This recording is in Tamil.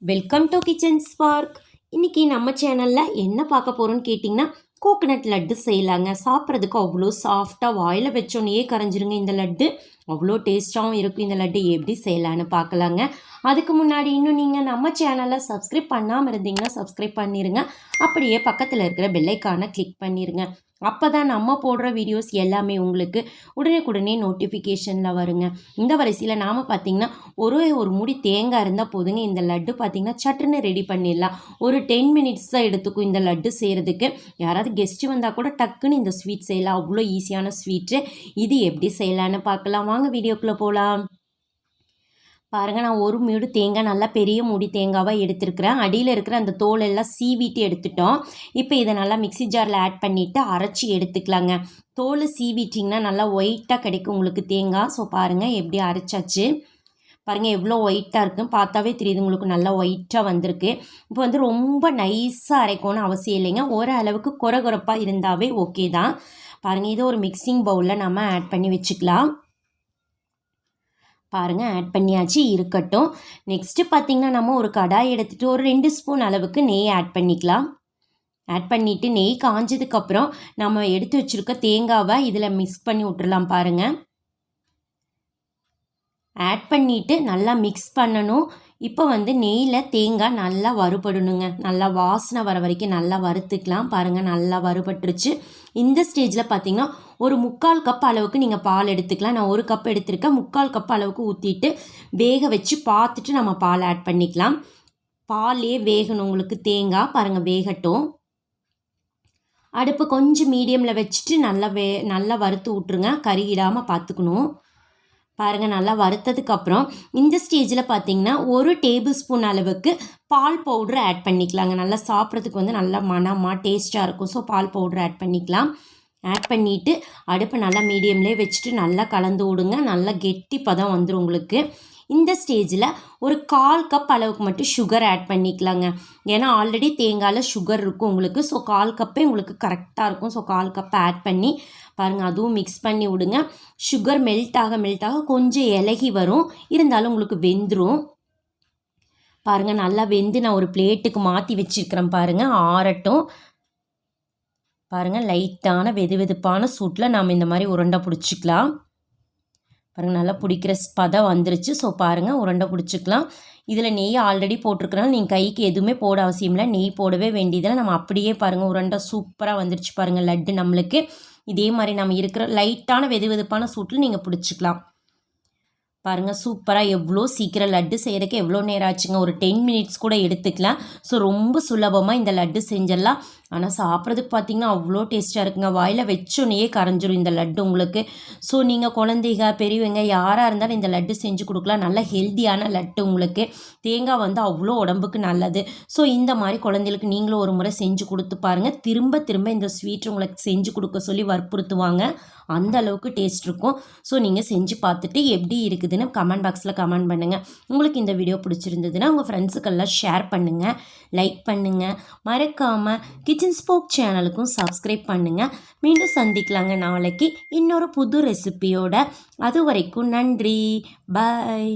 Welcome to kitchen spark. இன்றைக்கி நம்ம சேனலில் என்ன பார்க்க போகிறோன்னு கேட்டிங்கன்னா, கோகனட் லட்டு செய்யலாங்க. சாப்பிட்றதுக்கு அவ்வளோ சாஃப்டாக வாயில் வச்சோன்னே கரைஞ்சிருங்க இந்த லட்டு. அவ்வளோ டேஸ்ட்டாகவும் இருக்கும். இந்த லட்டு எப்படி செய்யலான்னு பார்க்கலாங்க. அதுக்கு முன்னாடி இன்னும் நீங்கள் நம்ம சேனலை சப்ஸ்கிரைப் பண்ணாமல் இருந்தீங்கன்னா சப்ஸ்கிரைப் பண்ணிடுங்க. அப்படியே பக்கத்தில் இருக்கிற பெல்லைக்கானை கிளிக் பண்ணிடுங்க. அப்போ தான் நம்ம போடுற வீடியோஸ் எல்லாமே உங்களுக்கு உடனே நோட்டிஃபிகேஷனில் வருங்க. இந்த வரிசையில் நாம் பார்த்திங்கன்னா ஒரு மூடி தேங்காய் இருந்தால் போதுங்க. இந்த லட்டு பார்த்திங்கன்னா சட்டுன்னு ரெடி பண்ணிடலாம். ஒரு 10 மினிட்ஸ் தான் எடுத்துக்கும் இந்த லட்டு செய்கிறதுக்கு. யாராவது கெஸ்ட்டு வந்தால் கூட டக்குன்னு இந்த ஸ்வீட் செய்யலாம். அவ்வளோ ஈஸியான ஸ்வீட்டு. இது எப்படி செய்யலான்னு பார்க்கலாம். வாங்க வீடியோக்குள்ளே போகலாம். பாருங்கள், நான் ஒரு மூடி தேங்காய், நல்லா பெரிய மூடி தேங்காவாக எடுத்துருக்கிறேன். அடியில் இருக்கிற அந்த தோல் எல்லாம் சீவிட்டு எடுத்துட்டோம். இப்போ இதை நல்லா மிக்ஸி ஜாரில் ஆட் பண்ணிவிட்டு அரைச்சி எடுத்துக்கலாங்க. தோல் சீவிட்டிங்கன்னா நல்லா ஒயிட்டாக கிடைக்கும் உங்களுக்கு தேங்காய். ஸோ பாருங்கள் எப்படி அரைச்சாச்சு. பாருங்கள் எவ்வளோ ஒயிட்டாக இருக்குன்னு பார்த்தாவே தெரியுது உங்களுக்கு. நல்லா ஒயிட்டாக வந்திருக்கு. இப்போ ரொம்ப நைஸாக அரைக்கணும்னு அவசியம் இல்லைங்க. ஓரளவுக்கு கொரகொரப்பாக இருந்தாவே ஓகே தான். பாருங்கள், இதை ஒரு மிக்சிங் பவுலில் நம்ம ஆட் பண்ணி வச்சுக்கலாம். பாருங்கள், ஆட் பண்ணியாச்சு, இருக்கட்டும். நெக்ஸ்ட்டு பார்த்திங்கன்னா நம்ம ஒரு கடாய் எடுத்துகிட்டு ஒரு 2 ஸ்பூன் அளவுக்கு நெய் ஆட் பண்ணிக்கலாம். ஆட் பண்ணிவிட்டு நெய் காஞ்சதுக்கப்புறம் நம்ம எடுத்து வச்சுருக்க தேங்காவை இதில் மிக்ஸ் பண்ணி விட்டுறலாம். பாருங்கள், ஆட் பண்ணிவிட்டு நல்லா மிக்ஸ் பண்ணணும். இப்போ நெய்யில் தேங்காய் நல்லா வறுபடணுங்க. நல்லா வாசனை வர வரைக்கும் நல்லா வறுத்துக்கலாம். பாருங்கள், நல்லா வறுபட்டுருச்சு. இந்த ஸ்டேஜில் பார்த்திங்கன்னா ஒரு 3/4 கப் அளவுக்கு நீங்கள் பால் எடுத்துக்கலாம். நான் 1 கப் எடுத்துருக்கேன். 3/4 கப் அளவுக்கு ஊற்றிட்டு வேக வச்சு பார்த்துட்டு நம்ம பால் ஆட் பண்ணிக்கலாம். பாலே வேகணும் உங்களுக்கு தேங்காய். பாருங்கள், வேகட்டும். அடுப்பு கொஞ்சம் மீடியமில் வச்சுட்டு நல்லா வறுத்து விட்ருங்க. கருகிடாமல் பார்த்துக்கணும். பாருங்கள், நல்லா வறுத்ததுக்கப்புறம் இந்த ஸ்டேஜில் பார்த்திங்கன்னா 1 டேபிள் ஸ்பூன் அளவுக்கு பால் பவுட்ரு ஆட் பண்ணிக்கலாங்க. நல்லா சாப்பிட்றதுக்கு நல்லா மணமாக டேஸ்ட்டாக இருக்கும். ஸோ பால் பவுட்ரு ஆட் பண்ணிக்கலாம். ஆட் பண்ணிவிட்டு அடுப்பை நல்லா மீடியம்லேயே வச்சுட்டு நல்லா கலந்து விடுங்க. நல்லா கெட்டி பதம் வந்துடும் உங்களுக்கு. இந்த ஸ்டேஜில் ஒரு 1/4 கப் அளவுக்கு மட்டும் சுகர் ஆட் பண்ணிக்கலாங்க. ஏன்னா ஆல்ரெடி தேங்காயில் சுகர் இருக்கும் உங்களுக்கு. ஸோ 1/4 கப்பே உங்களுக்கு கரெக்டாக இருக்கும். ஸோ 1/4 கப் ஆட் பண்ணி பாருங்கள், அதுவும் மிக்ஸ் பண்ணி விடுங்க. சுகர் மெல்ட் ஆக கொஞ்சம் இலகி வரும். இருந்தாலும் உங்களுக்கு வெந்துடும். பாருங்கள், நல்லா வெந்து நான் ஒரு பிளேட்டுக்கு மாற்றி வச்சுருக்கிறேன். பாருங்கள், ஆறட்டும். பாருங்கள், லைட்டான வெதுப்பான சூட்டில் நாம் இந்த மாதிரி உருண்டை பிடிச்சிக்கலாம். பாருங்கள், நல்லா பிடிக்கிற பதம் வந்துருச்சு. ஸோ பாருங்கள், உருண்டை பிடிச்சிக்கலாம். இதில் நெய் ஆல்ரெடி போட்டிருக்கிறனால நீங்கள் கைக்கு எதுவுமே போட அவசியம் இல்லை. நெய் போடவே வேண்டியதில்லை. நம்ம அப்படியே பாருங்கள் உருண்டை சூப்பராக வந்துருச்சு. பாருங்கள், லட்டு நம்மளுக்கு இதே மாதிரி நம்ம இருக்கிற லைட்டான வெதுப்பான சூட்டில் நீங்கள் பிடிச்சிக்கலாம். பாருங்கள், சூப்பராக எவ்வளோ சீக்கிரம் லட்டு செய்கிறதுக்கு எவ்வளோ நேரம் ஆச்சுங்க. ஒரு 10 மினிட்ஸ் கூட எடுத்துக்கலாம். ஸோ ரொம்ப சுலபமாக இந்த லட்டு செஞ்சிடலாம். ஆனால் சாப்பிட்றதுக்கு பார்த்திங்கன்னா அவ்வளோ டேஸ்ட்டாக இருக்குங்க. வாயில் வச்சோன்னே கரைஞ்சிரும் இந்த லட்டு உங்களுக்கு. ஸோ நீங்கள் குழந்தைங்க பெரியவங்க யாராக இருந்தாலும் இந்த லட்டு செஞ்சு கொடுக்கலாம். நல்ல ஹெல்த்தியான லட்டு உங்களுக்கு. தேங்காய் அவ்வளோ உடம்புக்கு நல்லது. ஸோ இந்த மாதிரி குழந்தைகளுக்கு நீங்களும் ஒரு முறை செஞ்சு கொடுத்து பாருங்கள். திரும்ப இந்த ஸ்வீட் உங்களுக்கு செஞ்சு கொடுக்க சொல்லி வற்புறுத்துவாங்க. அந்த அளவுக்கு டேஸ்ட் இருக்கும். ஸோ நீங்கள் செஞ்சு பார்த்துட்டு எப்படி இருக்குதுன்னு கமெண்ட் பாக்ஸில் கமெண்ட் பண்ணுங்கள். உங்களுக்கு இந்த வீடியோ பிடிச்சிருந்ததுன்னா உங்கள் ஃப்ரெண்ட்ஸுக்கெல்லாம் ஷேர் பண்ணுங்கள், லைக் பண்ணுங்கள். மறக்காமல் கிச்சன் ஸ்பார்க் சேனலுக்கும் சப்ஸ்கிரைப் பண்ணுங்கள். மீண்டும் சந்திக்கலாங்க நாளைக்கு இன்னொரு புது ரெசிபியோட. அது வரைக்கும் நன்றி, பாய்.